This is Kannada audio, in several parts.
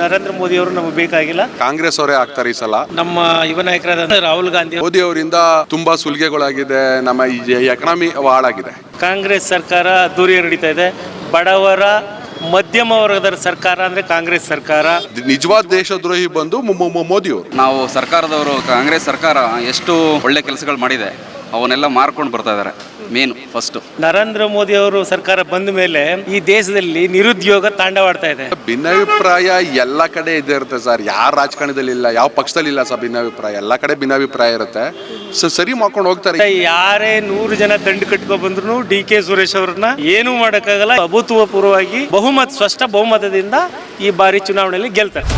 ನರೇಂದ್ರ ಮೋದಿ ಅವರು ನಮಗೆ ಬೇಕಾಗಿಲ್ಲ. ಕಾಂಗ್ರೆಸ್ ಅವರೇ ಆಗ್ತಾರೆ ಈ ಸಲ. ನಮ್ಮ ಯುವ ನಾಯಕರಾದ ರಾಹುಲ್ ಗಾಂಧಿ ಮೋದಿ ಅವರಿಂದ ತುಂಬಾ ಸುಲಿಗೆಗಳಾಗಿದೆ, ನಮ್ಮ ಎಕನಾಮಿ ಹಾಳಾಗಿದೆ. ಕಾಂಗ್ರೆಸ್ ಸರ್ಕಾರ ಅದ್ದೂರಿಯಾಗಿ ನಡೀತಾ ಇದೆ. ಬಡವರ ಮಧ್ಯಮ ವರ್ಗದ ಸರ್ಕಾರ ಅಂದ್ರೆ ಕಾಂಗ್ರೆಸ್ ಸರ್ಕಾರ. ನಿಜವಾದ ದೇಶದ್ರೋಹಿ ಬಂದು ಮೋದಿ ಅವರು. ನಾವು ಸರ್ಕಾರದವರು, ಕಾಂಗ್ರೆಸ್ ಸರ್ಕಾರ ಎಷ್ಟು ಒಳ್ಳೆ ಕೆಲಸಗಳು ಮಾಡಿದೆ ಅವನ್ನೆಲ್ಲ ಮಾರ್ಕೊಂಡು ಬರ್ತಾ ಇದ್ದಾರೆ. ಮೇನ್ ಫಸ್ಟ್ ನರೇಂದ್ರ ಮೋದಿ ಅವರು ಸರ್ಕಾರ ಬಂದ ಮೇಲೆ ಈ ದೇಶದಲ್ಲಿ ನಿರುದ್ಯೋಗ ತಾಂಡವಾಡ್ತಾ ಇದೆ. ಭಿನ್ನಾಭಿಪ್ರಾಯ ಎಲ್ಲ ಕಡೆ ಇದ್ದೇ ಇರುತ್ತೆ ಸರ್. ಯಾರ ರಾಜಕಾರಣದಲ್ಲಿ ಇಲ್ಲ, ಯಾವ ಪಕ್ಷದಲ್ಲಿ ಇಲ್ಲ ಸರ್ ಭಿನ್ನಾಭಿಪ್ರಾಯ. ಎಲ್ಲ ಕಡೆ ಭಿನ್ನಾಭಿಪ್ರಾಯ ಇರುತ್ತೆ. ಸರಿ ಮಾಡ್ಕೊಂಡು ಹೋಗ್ತಾರೆ. ಯಾರೇ 100 ಜನ ದಂಡು ಕಟ್ಕೊ ಬಂದ್ರು ಡಿ.ಕೆ. ಸುರೇಶ್ ಅವ್ರನ್ನ ಏನೂ ಮಾಡಕ್ಕಾಗಲ್ಲ. ಅಭೂತಪೂರ್ವವಾಗಿ ಸ್ಪಷ್ಟ ಬಹುಮತದಿಂದ ಈ ಬಾರಿ ಚುನಾವಣೆಯಲ್ಲಿ ಗೆಲ್ತಾರೆ.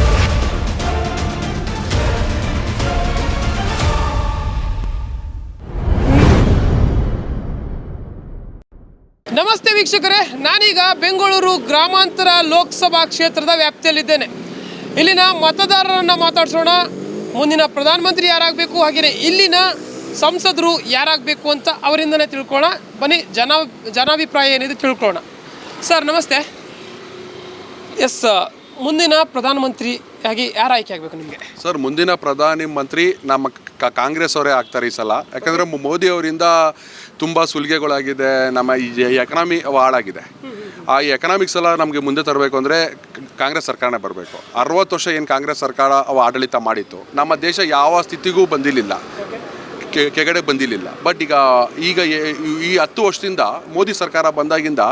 ನಮಸ್ತೆ ವೀಕ್ಷಕರೇ, ನಾನೀಗ ಬೆಂಗಳೂರು ಗ್ರಾಮಾಂತರ ಲೋಕಸಭಾ ಕ್ಷೇತ್ರದ ವ್ಯಾಪ್ತಿಯಲ್ಲಿದ್ದೇನೆ. ಇಲ್ಲಿನ ಮತದಾರರನ್ನು ಮಾತಾಡ್ಸೋಣ. ಮುಂದಿನ ಪ್ರಧಾನಮಂತ್ರಿ ಯಾರಾಗಬೇಕು, ಹಾಗೆಯೇ ಇಲ್ಲಿನ ಸಂಸದರು ಯಾರಾಗಬೇಕು ಅಂತ ಅವರಿಂದನೇ ತಿಳ್ಕೊಳ್ಳೋಣ. ಬನ್ನಿ, ಜನಾಭಿಪ್ರಾಯ ಏನಿದೆ ತಿಳ್ಕೊಳ್ಳೋಣ. ಸರ್ ನಮಸ್ತೆ. ಎಸ್, ಮುಂದಿನ ಪ್ರಧಾನಮಂತ್ರಿಯಾಗಿ ಯಾರು ಆಯ್ಕೆ ಆಗಬೇಕು ನಿಮಗೆ? ಸರ್, ಮುಂದಿನ ಪ್ರಧಾನಿ ಮಂತ್ರಿ ನಮ್ಮ ಕಾಂಗ್ರೆಸ್ ಅವರೇ ಆಗ್ತಾರೆ ಈ ಸಲ. ಯಾಕಂದರೆ ಮೋದಿ ಅವರಿಂದ ತುಂಬ ಸುಲಿಗೆಗಳಾಗಿದೆ, ನಮ್ಮ ಎಕನಾಮಿ ಹಾಳಾಗಿದೆ. ಆ ಎಕನಾಮಿಕ್ಸ್ ಎಲ್ಲ ನಮಗೆ ಮುಂದೆ ತರಬೇಕು ಅಂದರೆ ಕಾಂಗ್ರೆಸ್ ಸರ್ಕಾರನೇ ಬರಬೇಕು. 60 ವರ್ಷ ಏನು ಕಾಂಗ್ರೆಸ್ ಸರ್ಕಾರ ಆಡಳಿತ ಮಾಡಿತ್ತು, ನಮ್ಮ ದೇಶ ಯಾವ ಸ್ಥಿತಿಗೂ ಬಂದಿರಲಿಲ್ಲ, ಕೆಳಗಡೆ ಬಂದಿರಲಿಲ್ಲ. ಬಟ್ ಈಗ ಈ 10 ವರ್ಷದಿಂದ ಮೋದಿ ಸರ್ಕಾರ ಬಂದಾಗಿಂದ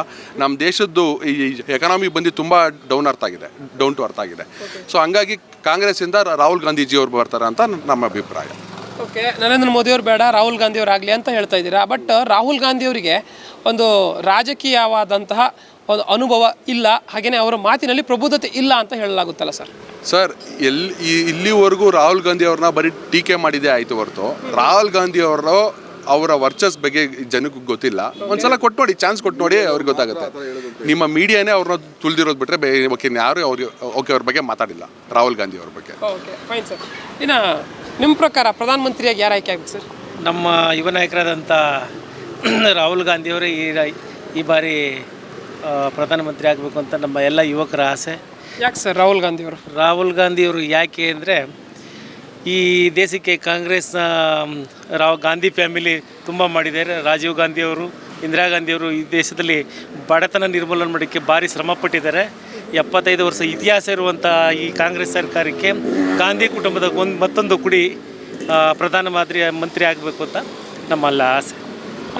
ನಮ್ಮ ದೇಶದ್ದು ಈ ಎಕನಾಮಿ ಬಂದು ತುಂಬ ಡೌನ್ ಟು ಅರ್ಥ ಆಗಿದೆ. ಸೊ ಹಂಗಾಗಿ ಕಾಂಗ್ರೆಸ್ಸಿಂದ ರಾಹುಲ್ ಗಾಂಧೀಜಿಯವ್ರು ಬರ್ತಾರೆ ಅಂತ ನಮ್ಮ ಅಭಿಪ್ರಾಯ. ಓಕೆ, ನರೇಂದ್ರ ಮೋದಿಯವರು ಬೇಡ, ರಾಹುಲ್ ಗಾಂಧಿಯವರು ಆಗಲಿ ಅಂತ ಹೇಳ್ತಾ ಇದ್ದೀರಾ. ಬಟ್ ರಾಹುಲ್ ಗಾಂಧಿಯವರಿಗೆ ಒಂದು ರಾಜಕೀಯವಾದಂತಹ ಒಂದು ಅನುಭವ ಇಲ್ಲ, ಹಾಗೆಯೇ ಅವರ ಮಾತಿನಲ್ಲಿ ಪ್ರಬುದ್ಧತೆ ಇಲ್ಲ ಅಂತ ಹೇಳಲಾಗುತ್ತಲ್ಲ ಸರ್? ಸರ್, ಇಲ್ಲಿವರೆಗೂ ರಾಹುಲ್ ಗಾಂಧಿ ಅವ್ರನ್ನ ಬರೀ ಟೀಕೆ ಮಾಡಿದೆ ಆಯಿತು ಹೊರತು ರಾಹುಲ್ ಗಾಂಧಿ ಅವರ ವರ್ಚಸ್ ಬಗ್ಗೆ ಜನಕ್ಕೆ ಗೊತ್ತಿಲ್ಲ. ಒಂದ್ಸಲ ಕೊಟ್ಟು ನೋಡಿ, ಚಾನ್ಸ್ ಕೊಟ್ಟು ನೋಡಿ, ಅವ್ರಿಗೆ ಗೊತ್ತಾಗುತ್ತೆ. ನಿಮ್ಮ ಮೀಡಿಯಾನೇ ಅವ್ರನ್ನ ತುಳಿದಿರೋದು ಬಿಟ್ಟರೆ ಯಾರು ಅವ್ರ ಬಗ್ಗೆ ಮಾತಾಡಿಲ್ಲ, ರಾಹುಲ್ ಗಾಂಧಿ ಅವ್ರ ಬಗ್ಗೆ. Okay, fine sir. ಇನ್ನು ನಿಮ್ಮ ಪ್ರಕಾರ ಪ್ರಧಾನಮಂತ್ರಿಯಾಗಿ ಯಾರು ಆಯ್ಕೆ ಆಗಬೇಕು ಸರ್? ನಮ್ಮ ಯುವ ನಾಯಕರಾದಂಥ ರಾಹುಲ್ ಗಾಂಧಿಯವರೇ ಈ ಬಾರಿ ಪ್ರಧಾನಮಂತ್ರಿ ಆಗಬೇಕು ಅಂತ ನಮ್ಮ ಎಲ್ಲ ಯುವಕರ ಆಸೆ. ಯಾಕೆ ಸರ್ ರಾಹುಲ್ ಗಾಂಧಿಯವರು ಯಾಕೆ ಅಂದರೆ ಈ ದೇಶಕ್ಕೆ ಕಾಂಗ್ರೆಸ್ನ ಗಾಂಧಿ ಫ್ಯಾಮಿಲಿ ತುಂಬ ಮಾಡಿದ್ದಾರೆ. ರಾಜೀವ್ ಗಾಂಧಿಯವರು, ಇಂದಿರಾ ಗಾಂಧಿಯವರು ಈ ದೇಶದಲ್ಲಿ ಬಡತನ ನಿರ್ಮೂಲನೆ ಮಾಡೋಕ್ಕೆ ಭಾರಿ ಶ್ರಮಪಟ್ಟಿದ್ದಾರೆ. 75 ವರ್ಷ ಇತಿಹಾಸ ಇರುವಂಥ ಈ ಕಾಂಗ್ರೆಸ್ ಸರ್ಕಾರಕ್ಕೆ ಗಾಂಧಿ ಕುಟುಂಬದ ಮತ್ತೊಂದು ಕುಡಿ ಪ್ರಧಾನಮಂತ್ರಿ ಆಗಬೇಕು ಅಂತ ನಮ್ಮೆಲ್ಲ ಆಸೆ.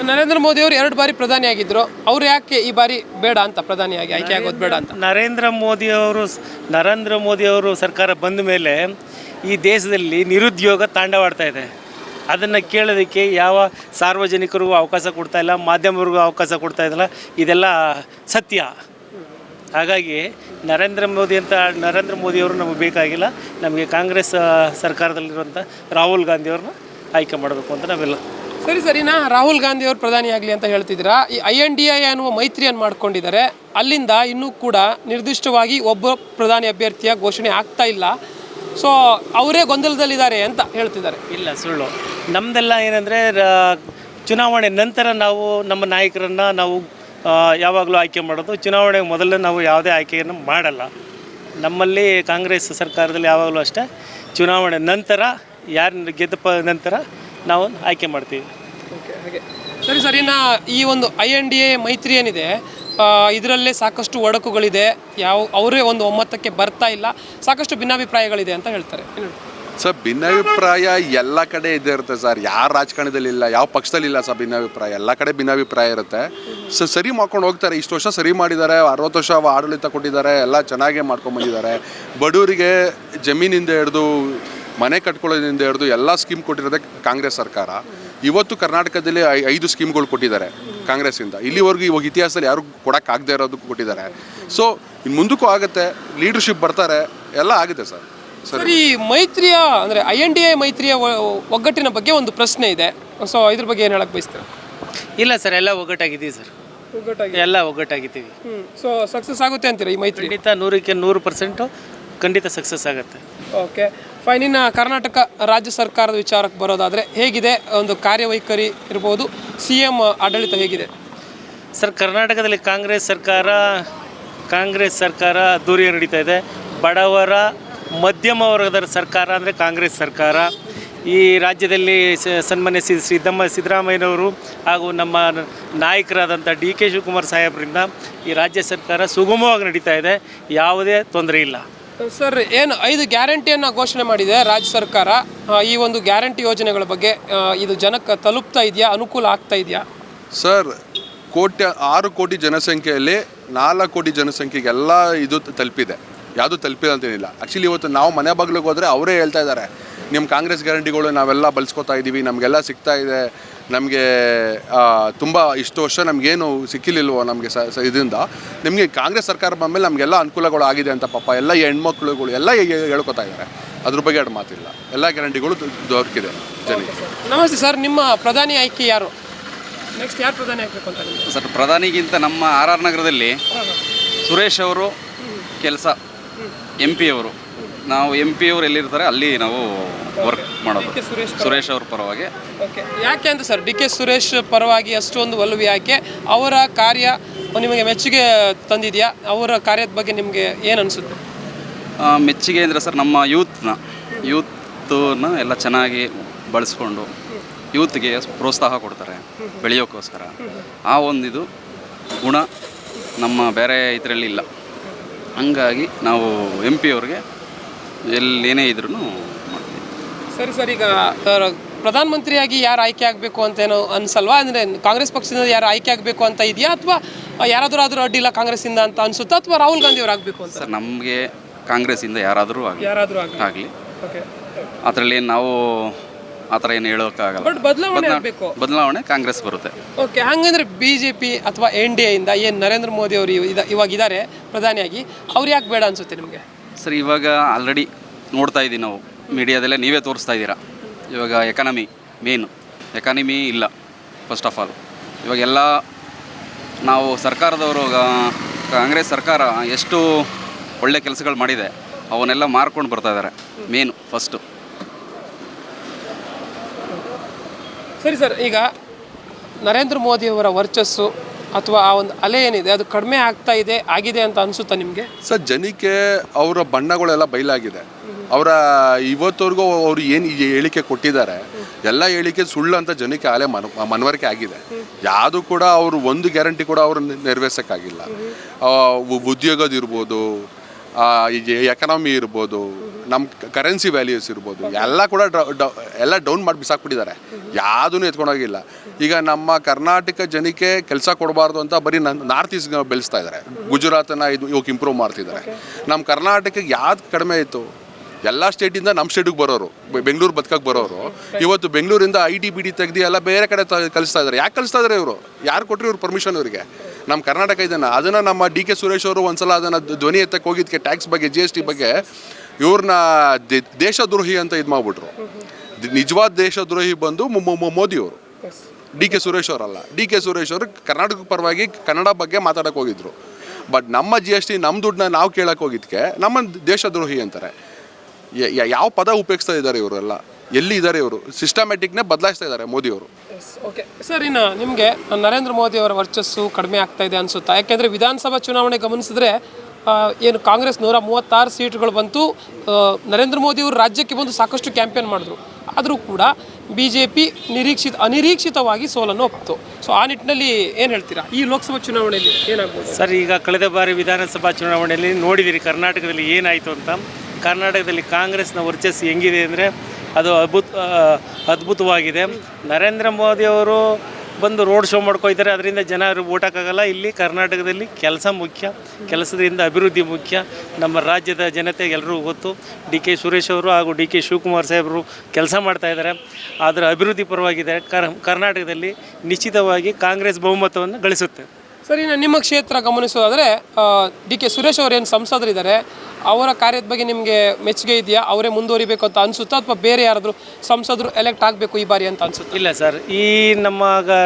ನರೇಂದ್ರ ಮೋದಿ ಅವರು 2 ಬಾರಿ ಪ್ರಧಾನಿ ಆಗಿದ್ದರು. ಅವ್ರು ಯಾಕೆ ಈ ಬಾರಿ ಬೇಡ ಅಂತ, ಪ್ರಧಾನಿಯಾಗಿ ಆಯ್ಕೆ ಆಗೋದು ಬೇಡ ಅಂತ? ನರೇಂದ್ರ ಮೋದಿ ಅವರು ಸರ್ಕಾರ ಬಂದ ಮೇಲೆ ಈ ದೇಶದಲ್ಲಿ ನಿರುದ್ಯೋಗ ತಾಂಡವಾಡ್ತಾ ಇದೆ. ಅದನ್ನು ಕೇಳೋದಕ್ಕೆ ಯಾವ ಸಾರ್ವಜನಿಕರಿಗೂ ಅವಕಾಶ ಕೊಡ್ತಾ ಇಲ್ಲ, ಮಾಧ್ಯಮರಿಗೂ ಅವಕಾಶ ಕೊಡ್ತಾ ಇದ್ದಿಲ್ಲ. ಇದೆಲ್ಲ ಸತ್ಯ. ಹಾಗಾಗಿ ನರೇಂದ್ರ ಮೋದಿಯವರು ನಮಗೆ ಬೇಕಾಗಿಲ್ಲ. ನಮಗೆ ಕಾಂಗ್ರೆಸ್ ಸರ್ಕಾರದಲ್ಲಿರುವಂಥ ರಾಹುಲ್ ಗಾಂಧಿಯವ್ರನ್ನ ಆಯ್ಕೆ ಮಾಡಬೇಕು ಅಂತ ನಾವೆಲ್ಲ. ಸರಿ, ರಾಹುಲ್ ಗಾಂಧಿಯವರು ಪ್ರಧಾನಿ ಆಗಲಿ ಅಂತ ಹೇಳ್ತಿದ್ದೀರಾ. ಈ INDA ಅನ್ನುವ ಮೈತ್ರಿಯನ್ನು ಮಾಡ್ಕೊಂಡಿದ್ದಾರೆ. ಅಲ್ಲಿಂದ ಇನ್ನೂ ಕೂಡ ನಿರ್ದಿಷ್ಟವಾಗಿ ಒಬ್ಬ ಪ್ರಧಾನಿ ಅಭ್ಯರ್ಥಿಯ ಘೋಷಣೆ ಆಗ್ತಾ ಇಲ್ಲ. ಸೊ ಅವರೇ ಗೊಂದಲದಲ್ಲಿದ್ದಾರೆ ಅಂತ ಹೇಳ್ತಿದ್ದಾರೆ. ಇಲ್ಲ, ಸುಳ್ಳು. ನಮ್ಮದೆಲ್ಲ ಏನಂದರೆ ಚುನಾವಣೆ ನಂತರ ನಾವು ನಮ್ಮ ನಾಯಕರನ್ನು ನಾವು ಯಾವಾಗಲೂ ಆಯ್ಕೆ ಮಾಡೋದು. ಚುನಾವಣೆ ಮೊದಲು ನಾವು ಯಾವುದೇ ಆಯ್ಕೆಯನ್ನು ಮಾಡಲ್ಲ. ನಮ್ಮಲ್ಲಿ ಕಾಂಗ್ರೆಸ್ ಸರ್ಕಾರದಲ್ಲಿ ಯಾವಾಗಲೂ ಅಷ್ಟೇ ಚುನಾವಣೆ ನಂತರ ಯಾರು ಗೆದ್ದ ನಂತರ ನಾವು ಆಯ್ಕೆ ಮಾಡ್ತೀವಿ. ಓಕೆ, ಹಾಗೆ ಸರಿ. ಈ ಒಂದು INDA ಮೈತ್ರಿ ಏನಿದೆ, ಇದರಲ್ಲೇ ಸಾಕಷ್ಟು ಒಡಕುಗಳಿದೆ. ಅವರೇ ಒಂದು ಒಮ್ಮತಕ್ಕೆ ಬರ್ತಾ ಇಲ್ಲ, ಸಾಕಷ್ಟು ಭಿನ್ನಾಭಿಪ್ರಾಯಗಳಿದೆ ಅಂತ ಹೇಳ್ತಾರೆ. ಸರ್, ಭಿನ್ನಾಭಿಪ್ರಾಯ ಎಲ್ಲ ಕಡೆ ಇದ್ದೇ ಇರುತ್ತೆ ಸರ್. ಯಾರ ರಾಜಕಾರಣದಲ್ಲಿ ಇಲ್ಲ, ಯಾವ ಪಕ್ಷದಲ್ಲಿ ಇಲ್ಲ ಸರ್ ಭಿನ್ನಾಭಿಪ್ರಾಯ. ಎಲ್ಲ ಕಡೆ ಭಿನ್ನಾಭಿಪ್ರಾಯ ಇರುತ್ತೆ. ಸರಿ ಮಾಡ್ಕೊಂಡು ಹೋಗ್ತಾರೆ. ಇಷ್ಟು ವರ್ಷ ಸರಿ ಮಾಡಿದ್ದಾರೆ, 60 ವರ್ಷ ಆಡಳಿತ ಕೊಟ್ಟಿದ್ದಾರೆ, ಎಲ್ಲ ಚೆನ್ನಾಗೇ ಮಾಡ್ಕೊಂಡ್ಬಂದಿದ್ದಾರೆ. ಬಡವರಿಗೆ ಜಮೀನಿಂದ ಹಿಡಿದು ಮನೆ ಕಟ್ಕೊಳ್ಳೋದ್ರಿಂದ ಹಿಡಿದು ಎಲ್ಲ ಸ್ಕೀಮ್ ಕೊಟ್ಟಿರೋದೇ ಕಾಂಗ್ರೆಸ್ ಸರ್ಕಾರ. ಇವತ್ತು ಕರ್ನಾಟಕದಲ್ಲಿ 5 ಸ್ಕೀಮ್ಗಳು ಕೊಟ್ಟಿದ್ದಾರೆ ಕಾಂಗ್ರೆಸ್ಸಿಂದ. ಇಲ್ಲಿವರೆಗೂ ಇವಾಗ ಇತಿಹಾಸದಲ್ಲಿ ಯಾರು ಕೊಡೋಕ್ಕಾಗದೇ ಇರೋದು ಕೊಟ್ಟಿದ್ದಾರೆ. ಸೊ ಇನ್ನು ಮುಂದಕ್ಕೂ ಆಗುತ್ತೆ, ಲೀಡರ್ಶಿಪ್ ಬರ್ತಾರೆ, ಎಲ್ಲ ಆಗುತ್ತೆ ಸರ್. ಸರಿ, ಮೈತ್ರಿಯ ಅಂದರೆ INDA ಮೈತ್ರಿಯ ಒಗ್ಗಟ್ಟಿನ ಬಗ್ಗೆ ಒಂದು ಪ್ರಶ್ನೆ ಇದೆ. ಸೊ ಇದ್ರ ಬಗ್ಗೆ ಏನು ಹೇಳಕ್ಕೆ ಬಯಸ್ತೀರಾ? ಇಲ್ಲ ಸರ್, ಎಲ್ಲ ಒಗ್ಗಟ್ಟಾಗಿದ್ದೀವಿ ಸರ್. ಎಲ್ಲ ಒಗ್ಗಟ್ಟಾಗಿದ್ದೀವಿ. ಸೊ ಸಕ್ಸಸ್ ಆಗುತ್ತೆ ಅಂತೀರಾ ಈ ಮೈತ್ರಿ? ಖಂಡಿತ 100ಕ್ಕೆ 100% ಖಂಡಿತ ಸಕ್ಸಸ್ ಆಗುತ್ತೆ. Okay, fine. ಇನ್ನು ಕರ್ನಾಟಕ ರಾಜ್ಯ ಸರ್ಕಾರದ ವಿಚಾರಕ್ಕೆ ಬರೋದಾದರೆ ಹೇಗಿದೆ ಒಂದು ಕಾರ್ಯವೈಖರಿ ಇರ್ಬೋದು, CM ಆಡಳಿತ ಹೇಗಿದೆ ಸರ್? ಕರ್ನಾಟಕದಲ್ಲಿ ಕಾಂಗ್ರೆಸ್ ಸರ್ಕಾರ ಅದ್ದೂರಿಯಾಗಿ ನಡೀತಾ ಇದೆ. ಬಡವರ ಮಧ್ಯಮ ವರ್ಗದ ಸರ್ಕಾರ ಅಂದರೆ ಕಾಂಗ್ರೆಸ್ ಸರ್ಕಾರ. ಈ ರಾಜ್ಯದಲ್ಲಿ ಸನ್ಮಾನ್ಯ ಸಿದ್ದರಾಮಯ್ಯನವರು ಹಾಗೂ ನಮ್ಮ ನಾಯಕರಾದಂಥ ಡಿ ಕೆ ಶಿವಕುಮಾರ್ ಸಾಹೇಬರಿಂದ ಈ ರಾಜ್ಯ ಸರ್ಕಾರ ಸುಗಮವಾಗಿ ನಡೀತಾ ಇದೆ, ಯಾವುದೇ ತೊಂದರೆ ಇಲ್ಲ. ಸರ್, ಏನು 5 ಗ್ಯಾರಂಟಿಯನ್ನು ಘೋಷಣೆ ಮಾಡಿದೆ ರಾಜ್ಯ ಸರ್ಕಾರ. ಈ ಒಂದು ಗ್ಯಾರಂಟಿ ಯೋಜನೆಗಳ ಬಗ್ಗೆ ಇದು ಜನಕ್ಕೆ ತಲುಪ್ತಾ ಇದೆಯಾ, ಅನುಕೂಲ ಆಗ್ತಾ ಇದೆಯಾ? ಸರ್, 6 ಕೋಟಿ ಜನಸಂಖ್ಯೆಯಲ್ಲಿ 4 ಕೋಟಿ ಜನಸಂಖ್ಯೆಗೆಲ್ಲ ಇದು ತಲುಪಿದೆ. ಯಾವುದು ತಲುಪಿದೆ ಅಂತೇನಿಲ್ಲ. ಆ್ಯಕ್ಚುಲಿ ಇವತ್ತು ನಾವು ಮನೆ ಬಾಗಿಲಿಗೆ ಹೋದರೆ ಅವರೇ ಹೇಳ್ತಾ ಇದ್ದಾರೆ, ನಿಮ್ಮ ಕಾಂಗ್ರೆಸ್ ಗ್ಯಾರಂಟಿಗಳು ನಾವೆಲ್ಲ ಬಳಸ್ಕೊತಾ ಇದ್ದೀವಿ, ನಮಗೆಲ್ಲ ಸಿಗ್ತಾ ಇದೆ, ನಮಗೆ ತುಂಬ ಇಷ್ಟು ವರ್ಷ ನಮಗೇನು ಸಿಕ್ಕಿಲ್ಲಿಲ್ವೋ ನಮಗೆ ಇದರಿಂದ ನಿಮಗೆ ಕಾಂಗ್ರೆಸ್ ಸರ್ಕಾರ ಬಂದಮೇಲೆ ನಮಗೆಲ್ಲ ಅನುಕೂಲಗಳು ಆಗಿದೆ ಅಂತ ಪಾಪ ಎಲ್ಲ ಹೆಣ್ಮಕ್ಳುಗಳು ಎಲ್ಲ ಹೇಳ್ಕೊತಾ ಇದ್ದಾರೆ. ಅದ್ರ ಬಗ್ಗೆ ಎರಡು ಮಾತಿಲ್ಲ, ಎಲ್ಲ ಗ್ಯಾರಂಟಿಗಳು ದೊರಕಿದೆ ಜನಕ್ಕೆ. ನಮಸ್ತೆ ಸರ್, ನಿಮ್ಮ ಪ್ರಧಾನಿ ಆಯ್ಕೆ ಯಾರು? ನೆಕ್ಸ್ಟ್ ಯಾರು ಪ್ರಧಾನಿ ಆಗಬೇಕು ಅಂತ ನಿಮಗೆ? ಸರ್, ಪ್ರಧಾನಿಗಿಂತ ನಮ್ಮ RR ನಗರದಲ್ಲಿ ಸುರೇಶ್ ಅವರು ಕೆಲಸ, MP ಅವರು, ನಾವು MP ಅವರು ಎಲ್ಲಿರ್ತಾರೆ ಅಲ್ಲಿ ನಾವು ವರ್ಕ್ ಮಾಡೋದು. ಸುರೇಶ್ ಅವ್ರ ಪರವಾಗಿ. ಓಕೆ, ಯಾಕೆ ಅಂತ ಸರ್ ಡಿ ಕೆ ಸುರೇಶ್ ಪರವಾಗಿ ಅಷ್ಟೊಂದು ಒಲವು ಯಾಕೆ? ಅವರ ಕಾರ್ಯ ನಿಮಗೆ ಮೆಚ್ಚುಗೆ ತಂದಿದೆಯಾ? ಅವರ ಕಾರ್ಯದ ಬಗ್ಗೆ ನಿಮಗೆ ಏನು ಅನಿಸುತ್ತೆ? ಮೆಚ್ಚುಗೆ ಅಂದರೆ ಸರ್, ನಮ್ಮ ಯೂತ್ನ ಎಲ್ಲ ಚೆನ್ನಾಗಿ ಬಳಸ್ಕೊಂಡು ಯೂತ್ಗೆ ಪ್ರೋತ್ಸಾಹ ಕೊಡ್ತಾರೆ ಬೆಳೆಯೋಕ್ಕೋಸ್ಕರ. ಆ ಒಂದಿದು ಗುಣ ನಮ್ಮ ಬೇರೆ ಇದರಲ್ಲಿ ಇಲ್ಲ. ಹಂಗಾಗಿ ನಾವು MP ಅವ್ರಿಗೆ ಏನೇ ಇದ್ರೂ ಮಾಡ್ತೀವಿ. ಸರಿ ಸರ್, ಈಗ ಪ್ರಧಾನಮಂತ್ರಿಯಾಗಿ ಯಾರು ಆಯ್ಕೆ ಆಗಬೇಕು ಅಂತೇನೋ ಅನ್ಸಲ್ವಾ? ಅಂದರೆ ಕಾಂಗ್ರೆಸ್ ಪಕ್ಷದಿಂದ ಯಾರು ಆಯ್ಕೆ ಆಗಬೇಕು ಅಂತ ಇದೆಯಾ, ಅಥವಾ ಯಾರಾದರೂ ಅಡ್ಡಿಲ್ಲ ಕಾಂಗ್ರೆಸ್ಸಿಂದ ಅಂತ ಅನಿಸುತ್ತಾ, ಅಥವಾ ರಾಹುಲ್ ಗಾಂಧಿ ಅವರು ಆಗಬೇಕು ಅಂತ? ಸರ್, ನಮಗೆ ಕಾಂಗ್ರೆಸ್ಸಿಂದ ಯಾರಾದರೂ ಆಗಲಿ, ಓಕೆ, ಅದರಲ್ಲಿ ನಾವು ಆ ಥರ ಏನು ಹೇಳೋಕ್ಕಾಗಲ್ಲ. ಬಟ್ ಬದಲಾವಣೆ ಆಗಬೇಕು. ಬದಲಾವಣೆ ಕಾಂಗ್ರೆಸ್ ಬರುತ್ತೆ. ಓಕೆ, ಹಾಗಂದ್ರೆ BJP ಅಥವಾ NDA ಇಂದ ಏನು ನರೇಂದ್ರ ಮೋದಿ ಅವರು ಇವಾಗ ಇದ್ದಾರೆ ಪ್ರಧಾನಿಯಾಗಿ, ಅವ್ರು ಯಾಕೆ ಬೇಡ ಅನಿಸುತ್ತೆ ನಿಮಗೆ? ಸರ್, ಇವಾಗ ಆಲ್ರೆಡಿ ನೋಡ್ತಾ ಇದ್ದೀವಿ ನಾವು, ಮೀಡಿಯಾದಲ್ಲೇ ನೀವೇ ತೋರಿಸ್ತಾ ಇದ್ದೀರಾ. ಇವಾಗ ಎಕಾನಮಿ ಇಲ್ಲ. ಫಸ್ಟ್ ಆಫ್ ಆಲ್ ಇವಾಗೆಲ್ಲ ನಾವು ಸರ್ಕಾರದವರು, ಕಾಂಗ್ರೆಸ್ ಸರ್ಕಾರ ಎಷ್ಟು ಒಳ್ಳೆ ಕೆಲಸಗಳು ಮಾಡಿದೆ ಅವನ್ನೆಲ್ಲ ಮಾರ್ಕೊಂಡು ಬರ್ತಾ ಇದ್ದಾರೆ. ಫಸ್ಟು. ಸರಿ ಸರ್, ಈಗ ನರೇಂದ್ರ ಮೋದಿಯವರ ವರ್ಚಸ್ಸು ಅಥವಾ ಆ ಒಂದು ಅಲೆ ಏನಿದೆ ಅದು ಕಡಿಮೆ ಆಗಿದೆ ಅಂತ ಅನಿಸುತ್ತಾ ನಿಮಗೆ? ಸರ್, ಜನಕ್ಕೆ ಅವರ ಬಣ್ಣಗಳೆಲ್ಲ ಬಯಲಾಗಿದೆ. ಅವರ ಇವತ್ತವರೆಗೂ ಅವರು ಏನು ಹೇಳಿಕೆ ಕೊಟ್ಟಿದ್ದಾರೆ ಎಲ್ಲ ಹೇಳಿಕೆ ಸುಳ್ಳು ಅಂತ ಜನಕ್ಕೆ ಆಲೇ ಮನವರಿಕೆ ಆಗಿದೆ. ಯಾವುದು ಕೂಡ ಅವರು ಒಂದು ಗ್ಯಾರಂಟಿ ಕೂಡ ಅವರು ನೆರವೇರ್ಸೋಕ್ಕಾಗಿಲ್ಲ. ಉದ್ಯೋಗದಿರ್ಬೋದು, ಎಕನಾಮಿ ಇರ್ಬೋದು, ನಮ್ಮ ಕರೆನ್ಸಿ ವ್ಯಾಲ್ಯೂಸ್ ಇರ್ಬೋದು, ಎಲ್ಲ ಕೂಡ ಎಲ್ಲ ಡೌನ್ ಮಾಡಿ ಬಿಸಾಕ್ಬಿಟ್ಟಿದ್ದಾರೆ. ಯಾವುದೂ ಎತ್ಕೊಂಡೋಗಿಲ್ಲ. ಈಗ ನಮ್ಮ ಕರ್ನಾಟಕ ಜನಕ್ಕೆ ಕೆಲಸ ಕೊಡಬಾರ್ದು ಅಂತ ಬರೀ ನಾರ್ತ್ ಈಸ್ಟ್ ಬೆಳೆಸ್ತಾ ಇದ್ದಾರೆ. ಗುಜರಾತನ್ನ ಇವಾಗ ಇಂಪ್ರೂವ್ ಮಾಡ್ತಿದ್ದಾರೆ. ನಮ್ಮ ಕರ್ನಾಟಕಕ್ಕೆ ಯಾವ್ದು ಕಡಿಮೆ ಆಯಿತು? ಎಲ್ಲ ಸ್ಟೇಟಿಂದ ನಮ್ಮ ಸ್ಟೇಟಿಗೆ ಬರೋರು, ಬೆಂಗಳೂರು ಬದುಕಕ್ಕೆ ಬರೋರು ಇವತ್ತು ಬೆಂಗಳೂರಿಂದ IT-BD ತೆಗ್ದು ಎಲ್ಲ ಬೇರೆ ಕಡೆ ಕಲಿಸ್ತಾ ಇದ್ದಾರೆ. ಯಾಕೆ ಕಲಿಸ್ತಾ ಇದ್ದಾರೆ ಇವರು? ಯಾರು ಕೊಟ್ಟರು ಇವ್ರು ಪರ್ಮಿಷನ್ ಇವರಿಗೆ? ನಮ್ಮ ಕರ್ನಾಟಕ ಅದನ್ನು ನಮ್ಮ ಡಿ ಕೆ ಸುರೇಶ್ ಅವರು ಒಂದ್ಸಲ ಅದನ್ನು ಧ್ವನಿ ಎತ್ತಕ್ಕೆ ಹೋಗಿದ್ದಕ್ಕೆ ಟ್ಯಾಕ್ಸ್ ಬಗ್ಗೆ, GST ಬಗ್ಗೆ ಇವ್ರನ್ನ ದೇಶದ್ರೋಹಿ ಅಂತ ಇದು ಮಾಡಿಬಿಟ್ರು. ನಿಜವಾದ ದೇಶದ್ರೋಹಿ ಬಂದು ಮೋದಿಯವರು, ಡಿ ಕೆ ಸುರೇಶ್ ಅವರಲ್ಲ. ಡಿ ಕೆ ಸುರೇಶ್ ಅವರು ಕರ್ನಾಟಕ ಪರವಾಗಿ ಕನ್ನಡ ಬಗ್ಗೆ ಮಾತಾಡೋಕೆ ಹೋಗಿದ್ರು. ಬಟ್ ನಮ್ಮ GST ನಮ್ಮ ದುಡ್ಡನ್ನ ನಾವು ಕೇಳಕ್ಕೆ ಹೋಗಿದ್ದಕ್ಕೆ ನಮ್ಮ ದೇಶದ್ರೋಹಿ ಅಂತಾರೆ. ಯಾವ ಪದ ಉಪಯೋಗಿಸ್ತಾ ಇದ್ದಾರೆ ಇವರೆಲ್ಲ? ಎಲ್ಲಿ ಇದ್ದಾರೆ ಇವರು? ಸಿಸ್ಟಮ್ಯಾಟಿಕ್ನೇ ಬದಲಾಯಿಸ್ತಾ ಇದ್ದಾರೆ ಮೋದಿಯವರು. ಓಕೆ ಸರ್, ಇನ್ನು ನಿಮಗೆ ನರೇಂದ್ರ ಮೋದಿ ಅವರ ವರ್ಚಸ್ಸು ಕಡಿಮೆ ಆಗ್ತಾ ಇದೆ ಅನಿಸುತ್ತಾ? ಯಾಕೆಂದರೆ ವಿಧಾನಸಭಾ ಚುನಾವಣೆ ಗಮನಿಸಿದ್ರೆ ಏನು ಕಾಂಗ್ರೆಸ್ 136 ಸೀಟ್ಗಳು ಬಂತು. ನರೇಂದ್ರ ಮೋದಿ ಅವರು ರಾಜ್ಯಕ್ಕೆ ಬಂದು ಸಾಕಷ್ಟು ಕ್ಯಾಂಪೇನ್ ಮಾಡಿದ್ರು. ಆದರೂ ಕೂಡ BJP ಅನಿರೀಕ್ಷಿತವಾಗಿ ಸೋಲನ್ನು ಒಪ್ಪಿತು. ಸೊ ಆ ನಿಟ್ಟಿನಲ್ಲಿ ಏನು ಹೇಳ್ತೀರಾ ಈ ಲೋಕಸಭಾ ಚುನಾವಣೆಯಲ್ಲಿ ಏನಾಗ್ಬೋದು? ಸರ್, ಈಗ ಕಳೆದ ಬಾರಿ ವಿಧಾನಸಭಾ ಚುನಾವಣೆಯಲ್ಲಿ ನೋಡಿದಿರಿ ಕರ್ನಾಟಕದಲ್ಲಿ ಏನಾಯಿತು ಅಂತ. ಕರ್ನಾಟಕದಲ್ಲಿ ಕಾಂಗ್ರೆಸ್ನ ವರ್ಚಸ್ಸು ಹೆಂಗಿದೆ ಅಂದರೆ ಅದು ಅದ್ಭುತವಾಗಿದೆ. ನರೇಂದ್ರ ಮೋದಿ ಅವರು ಬಂದು ರೋಡ್ ಶೋ ಮಾಡ್ಕೊಯ್ತಾರೆ, ಅದರಿಂದ ಜನ ಓಟ್ ಹಾಕೋಕ್ಕಲ್ಲ. ಇಲ್ಲಿ ಕರ್ನಾಟಕದಲ್ಲಿ ಕೆಲಸ ಮುಖ್ಯ, ಕೆಲಸದಿಂದ ಅಭಿವೃದ್ಧಿ ಮುಖ್ಯ. ನಮ್ಮ ರಾಜ್ಯದ ಜನತೆಗೆ ಎಲ್ಲರಿಗೂ ಗೊತ್ತು. ಡಿ ಕೆ ಸುರೇಶ್ ಅವರು ಹಾಗೂ ಡಿ ಕೆ ಶಿವಕುಮಾರ್ ಸಾಹೇಬರು ಕೆಲಸ ಮಾಡ್ತಾಯಿದ್ದಾರೆ. ಅದರ ಅಭಿವೃದ್ಧಿ ಪರವಾಗಿದೆ. ಕರ್ನಾಟಕದಲ್ಲಿ ನಿಶ್ಚಿತವಾಗಿ ಕಾಂಗ್ರೆಸ್ ಬಹುಮತವನ್ನು ಗಳಿಸುತ್ತೆ. ಸರಿ, ನಿಮ್ಮ ಕ್ಷೇತ್ರ ಗಮನಿಸೋದಾದರೆ ಡಿ ಕೆ ಸುರೇಶ್ ಅವರು ಏನು ಸಂಸದರಿದ್ದಾರೆ, ಅವರ ಕಾರ್ಯದ ಬಗ್ಗೆ ನಿಮಗೆ ಮೆಚ್ಚುಗೆ ಇದೆಯಾ? ಅವರೇ ಮುಂದುವರಿಬೇಕು ಅಂತ ಅನಿಸುತ್ತಾ, ಅಥವಾ ಬೇರೆ ಯಾರಾದರೂ ಸಂಸದರು ಎಲೆಕ್ಟ್ ಆಗಬೇಕು ಈ ಬಾರಿ ಅಂತ ಅನಿಸುತ್ತೆ? ಇಲ್ಲ ಸರ್, ಈ ನಮ್ಮ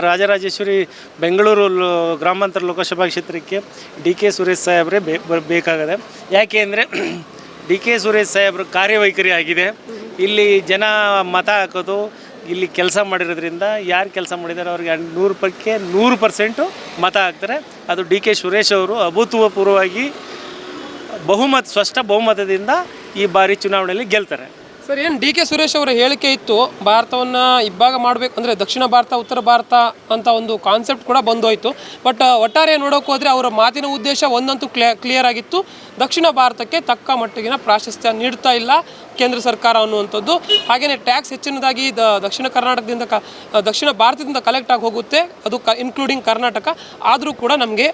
ರಾಜರಾಜೇಶ್ವರಿ ಬೆಂಗಳೂರು ಗ್ರಾಮಾಂತರ ಲೋಕಸಭಾ ಕ್ಷೇತ್ರಕ್ಕೆ ಡಿ ಕೆ ಸುರೇಶ್ ಸಾಹೇಬ್ರೇ ಬೇಕಾಗದೆ. ಯಾಕೆ ಅಂದರೆ ಡಿ ಕೆ ಸುರೇಶ್ ಸಾಹೇಬ್ರ ಕಾರ್ಯವೈಖರಿ ಆಗಿದೆ. ಇಲ್ಲಿ ಜನ ಮತ ಹಾಕೋದು, ಇಲ್ಲಿ ಕೆಲಸ ಮಾಡಿರೋದ್ರಿಂದ ಯಾರು ಕೆಲಸ ಮಾಡಿದ್ದಾರೆ ಅವ್ರಿಗೆ 100% ಮತ ಹಾಕ್ತಾರೆ. ಅದು ಡಿ ಕೆ ಸುರೇಶ್ ಅವರು ಅಭೂತಪೂರ್ವವಾಗಿ ಸ್ಪಷ್ಟ ಬಹುಮತದಿಂದ ಈ ಬಾರಿ ಚುನಾವಣೆಯಲ್ಲಿ ಗೆಲ್ತಾರೆ. ಸರ್, ಏನು ಡಿ ಕೆ ಸುರೇಶ್ ಅವರ ಹೇಳಿಕೆ ಇತ್ತು, ಭಾರತವನ್ನು ಇಬ್ಬಾಗ ಮಾಡಬೇಕು ಅಂದರೆ ದಕ್ಷಿಣ ಭಾರತ ಉತ್ತರ ಭಾರತ ಅಂತ ಒಂದು ಕಾನ್ಸೆಪ್ಟ್ ಕೂಡ ಬಂದೋಯ್ತು. ಬಟ್ ಒಟ್ಟಾರೆ ನೋಡೋಕೆ ಹೋದರೆ ಅವರ ಮಾತಿನ ಉದ್ದೇಶ ಒಂದಂತೂ ಕ್ಲಿಯರ್ ಆಗಿತ್ತು, ದಕ್ಷಿಣ ಭಾರತಕ್ಕೆ ತಕ್ಕ ಮಟ್ಟಿಗಿನ ಪ್ರಾಶಸ್ತ್ಯ ನೀಡ್ತಾ ಇಲ್ಲ ಕೇಂದ್ರ ಸರ್ಕಾರ ಅನ್ನುವಂಥದ್ದು. ಹಾಗೆಯೇ ಟ್ಯಾಕ್ಸ್ ಹೆಚ್ಚಿನದಾಗಿ ದಕ್ಷಿಣ ಕರ್ನಾಟಕದಿಂದ ದಕ್ಷಿಣ ಭಾರತದಿಂದ ಕಲೆಕ್ಟ್ ಆಗಿ ಹೋಗುತ್ತೆ, ಅದು ಇನ್ಕ್ಲೂಡಿಂಗ್ ಕರ್ನಾಟಕ. ಆದರೂ ಕೂಡ ನಮಗೆ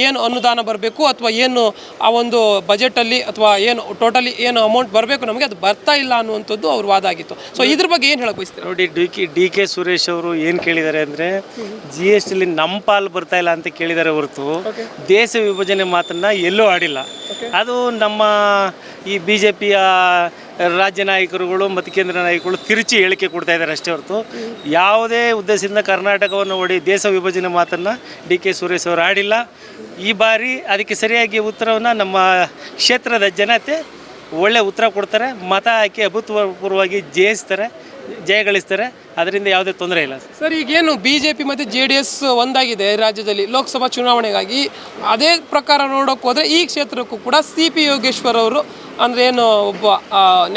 ಏನು ಅನುದಾನ ಬರಬೇಕು ಅಥವಾ ಏನು ಆ ಒಂದು ಬಜೆಟಲ್ಲಿ ಅಥವಾ ಏನು ಟೋಟಲಿ ಏನು ಅಮೌಂಟ್ ಬರಬೇಕು ನಮಗೆ ಅದು ಬರ್ತಾ ಇಲ್ಲ ಅನ್ನುವಂಥದ್ದು ಅವ್ರ ವಾದ ಆಗಿತ್ತು. ಸೊ ಇದ್ರ ಬಗ್ಗೆ ಏನು ಹೇಳಕ್ಕೆ ಬಯಸ್ತೀರಾ? ನೋಡಿ, ಡಿ ಕೆ ಸುರೇಶ್ ಅವರು ಏನು ಕೇಳಿದ್ದಾರೆ ಅಂದರೆ GST ನಮ್ಮ ಪಾಲು ಬರ್ತಾ ಇಲ್ಲ ಅಂತ ಕೇಳಿದ್ದಾರೆ ಹೊರತು ದೇಶ ವಿಭಜನೆ ಮಾತನ್ನು ಎಲ್ಲೂ ಆಡಿಲ್ಲ. ಅದು ನಮ್ಮ ಈ BJPಯ ರಾಜ್ಯ ನಾಯಕರುಗಳು ಮತ್ತು ಕೇಂದ್ರ ನಾಯಕರು ತಿರುಚಿ ಹೇಳಿಕೆ ಕೊಡ್ತಾ ಇದ್ದಾರೆ ಅಷ್ಟೇ ಹೊರತು ಯಾವುದೇ ಉದ್ದೇಶದಿಂದ ಕರ್ನಾಟಕವನ್ನು ದೇಶ ವಿಭಜನೆ ಮಾತನ್ನು ಡಿ ಕೆ ಸುರೇಶ್ ಅವರು ಆಡಿಲ್ಲ. ಈ ಬಾರಿ ಅದಕ್ಕೆ ಸರಿಯಾಗಿ ಉತ್ತರವನ್ನು ನಮ್ಮ ಕ್ಷೇತ್ರದ ಜನತೆ ಒಳ್ಳೆ ಉತ್ತರ ಕೊಡ್ತಾರೆ, ಮತ ಹಾಕಿ ಅಭೂತಪೂರ್ವವಾಗಿ ಜಯಗಳಿಸ್ತಾರೆ. ಅದರಿಂದ ಯಾವುದೇ ತೊಂದರೆ ಇಲ್ಲ. ಸರ್, ಈಗೇನು BJP ಮತ್ತು JDS ಒಂದಾಗಿದೆ ರಾಜ್ಯದಲ್ಲಿ ಲೋಕಸಭಾ ಚುನಾವಣೆಗಾಗಿ, ಅದೇ ಪ್ರಕಾರ ನೋಡೋಕೆ ಹೋದರೆ ಈ ಕ್ಷೇತ್ರಕ್ಕೂ ಕೂಡ CP ಯೋಗೇಶ್ವರ್ ಅವರು ಅಂದರೆ ಏನು ಒಬ್ಬ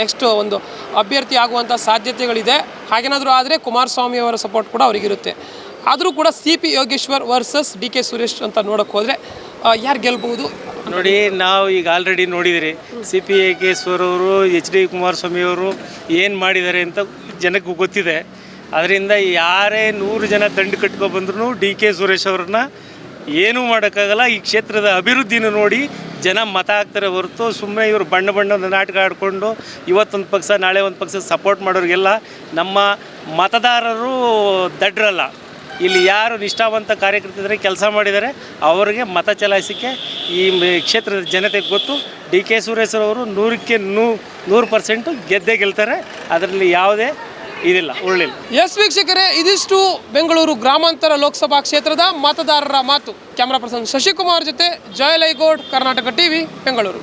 ನೆಕ್ಸ್ಟ್ ಒಂದು ಅಭ್ಯರ್ಥಿ ಆಗುವಂಥ ಸಾಧ್ಯತೆಗಳಿದೆ. ಹಾಗೇನಾದರೂ ಆದರೆ ಕುಮಾರಸ್ವಾಮಿ ಅವರ ಸಪೋರ್ಟ್ ಕೂಡ ಅವರಿಗಿರುತ್ತೆ. ಆದರೂ ಕೂಡ CP Yogeshwar versus D K Suresh ಅಂತ ನೋಡೋಕೆ ಹೋದರೆ ಯಾರು ಗೆಲ್ಬಹುದು? ನೋಡಿ, ನಾವು ಈಗ ಆಲ್ರೆಡಿ ನೋಡಿದಿರಿ CP ಯೋಗೇಶ್ವರ್ ಅವರು HD ಕುಮಾರಸ್ವಾಮಿ ಅವರು ಏನು ಮಾಡಿದ್ದಾರೆ ಅಂತ ಜನಕ್ಕೆ ಗೊತ್ತಿದೆ. ಅದರಿಂದ ಯಾರೇ 100 ಜನ ದಂಡು ಕಟ್ಕೊಬಂದ್ರೂ ಡಿ ಕೆ ಸುರೇಶ್ ಅವ್ರನ್ನ ಏನೂ ಮಾಡೋಕ್ಕಾಗಲ್ಲ. ಈ ಕ್ಷೇತ್ರದ ಅಭಿವೃದ್ಧಿನ ನೋಡಿ ಜನ ಮತ ಹಾಕ್ತಾರೆ ಹೊರತು ಸುಮ್ಮನೆ ಇವರು ಬಣ್ಣದ ನಾಟಕ ಆಡಿಕೊಂಡು ಇವತ್ತೊಂದು ಪಕ್ಷ ನಾಳೆ ಒಂದು ಪಕ್ಷ ಸಪೋರ್ಟ್ ಮಾಡೋರಿಗೆಲ್ಲ ನಮ್ಮ ಮತದಾರರು ದಡ್ರಲ್ಲ. ಇಲ್ಲಿ ಯಾರು ನಿಷ್ಠಾವಂತ ಕಾರ್ಯಕರ್ತರು ಕೆಲಸ ಮಾಡಿದ್ದಾರೆ ಅವರಿಗೆ ಮತ ಚಲಾಯಿಸೋಕ್ಕೆ ಈ ಕ್ಷೇತ್ರದ ಜನತೆಗೆ ಗೊತ್ತು. ಡಿ ಕೆ ಸುರೇಶ್ ಅವರು 100% ಗೆದ್ದೇ ಗೆಲ್ತಾರೆ. ಅದರಲ್ಲಿ ಯಾವುದೇ ಇದಿಲ್ಲ, ಉಳ್ಳಿಲ್ಲ. ಎಸ್ ವೀಕ್ಷಕರೇ, ಇದಿಷ್ಟು ಬೆಂಗಳೂರು ಗ್ರಾಮಾಂತರ ಲೋಕಸಭಾ ಕ್ಷೇತ್ರದ ಮತದಾರರ ಮಾತು. ಕ್ಯಾಮ್ರಾ ಪರ್ಸನ್ ಶಶಿಕುಮಾರ್ ಜೊತೆ ಜಯಲೈಗೌಡ್, ಕರ್ನಾಟಕ TV, ಬೆಂಗಳೂರು.